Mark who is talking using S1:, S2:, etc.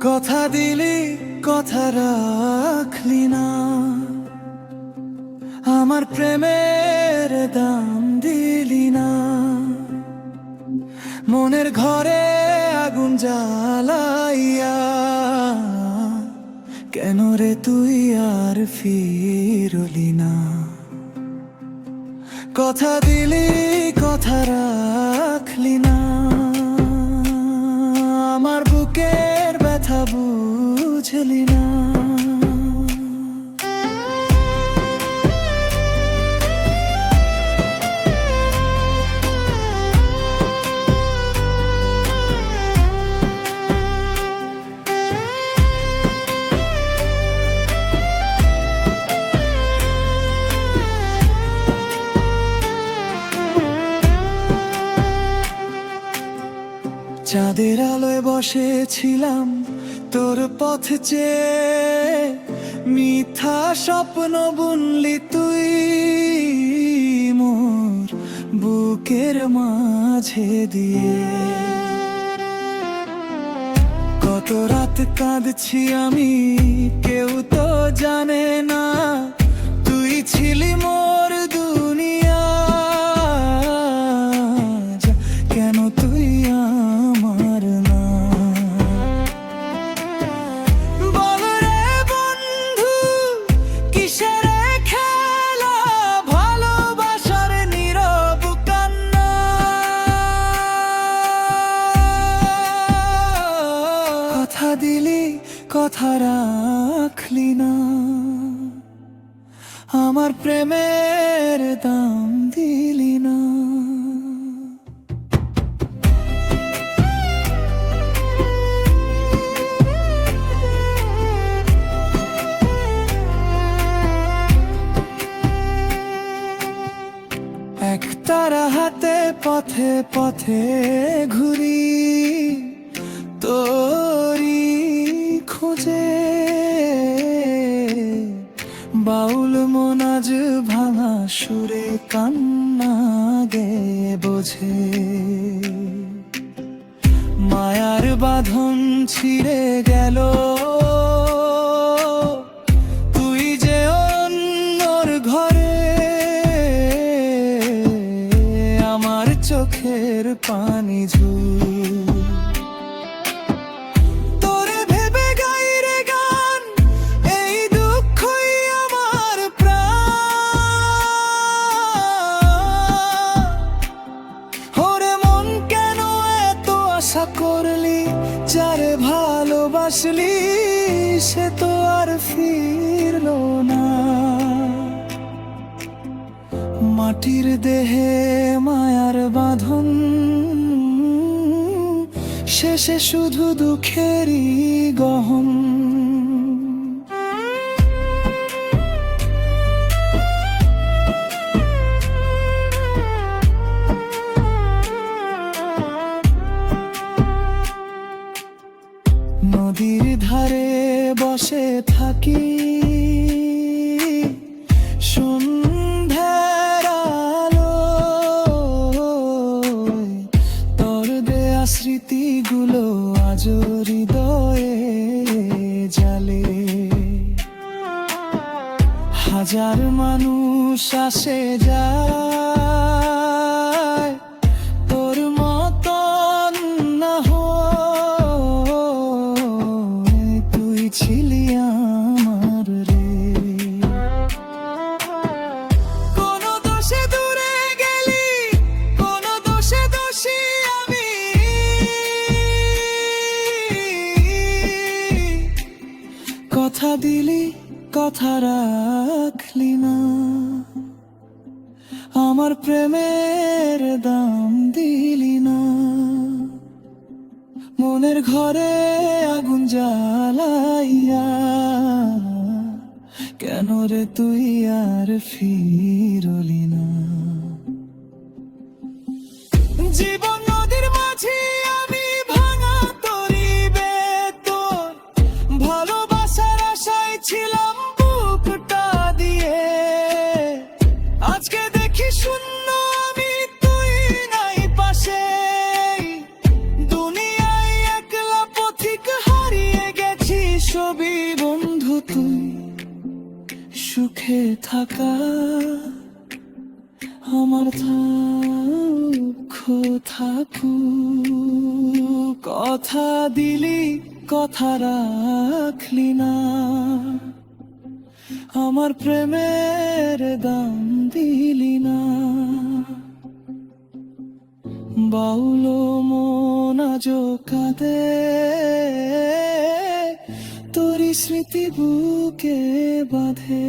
S1: কথা দিলি কথা রাখলি না, আমার প্রেমের দাম দিলি না। মনের ঘরে আগুন জ্বালাইয়া কেন রে তুই আর ফিরলি না। কথা দিলি কথা রাখলি না, আমার বুকের ব্যথা বুঝলি না। চাঁদের আলোয় বসেছিলাম তোর পথ চেয়ে, মিথ্যা স্বপ্ন বুনলি তুই মোর বুকের মাঝে দিয়ে। কত রাত কাঁদছি আমি, কেউ তো জানে না তুই ছিলি মোর দুনিয়া। কেন তুই আমার না? বল রে বন্ধু, কিসের খেলা ভালোবাসার নীরব কান্না। কথা দিলি কথা রাখলি না, আমার প্রেমের দাম দিলি না। একতারা হাতে পথে পথে ঘুরি তোরি খোঁজে, বাউল মনাজ ভাঙা সুরে কান্না গে বোঝে। মায়ার বাঁধন ছিঁড়ে গেল, তুই যে অন্যর ঘরে। আমার চোখের পানি ঝুল তোরে ভেবে গাই রে গান, এই দুঃখই আমার প্রাণ। ওরে মন কেন এত আশা করলি, যারে ভালোবাসলি সে তো আর ফিরলো না। মাটির দেহে মায়ার বাঁধন, শেষে শুধু দুঃখেরই গহন। নদীর ধারে বসে থাকি, সন্ধ্যার আলোয় তোর দেয়া স্মৃতিগুলো আজ হৃদয়ে জালে। হাজার মানুষ আসে যায়, তোর মতন না হয়, তুই ছিলি আমার রে। কোন দোষে দূরে গেলি, কোন দোষে দোষী আমি। কথা দিলি কথা রাখলি না, আমার প্রেমের দাম দিলি না। মনের ঘরে আগুন জ্বালাইয়া কেন রে তুই আর ফিরলি না। জীবন নদীর মাঝি আমি, ভাঙা তরি বেতন, ভালোবাসার আশায় ছিলাম বুকটা দিয়ে। আজকে দেখি শূন্য আমি, তুই নাই পাশে। দুনিয়ায় একলা পথিক হারিয়ে তুই সুখে থাকা আমার দুঃখ থাকু কথা দিলি কথা রাখলি না আমার প্রেমের দাম দিলি না বাউলো মন আজ কাঁদে তোরি স্মৃতি বুকে বাঁধে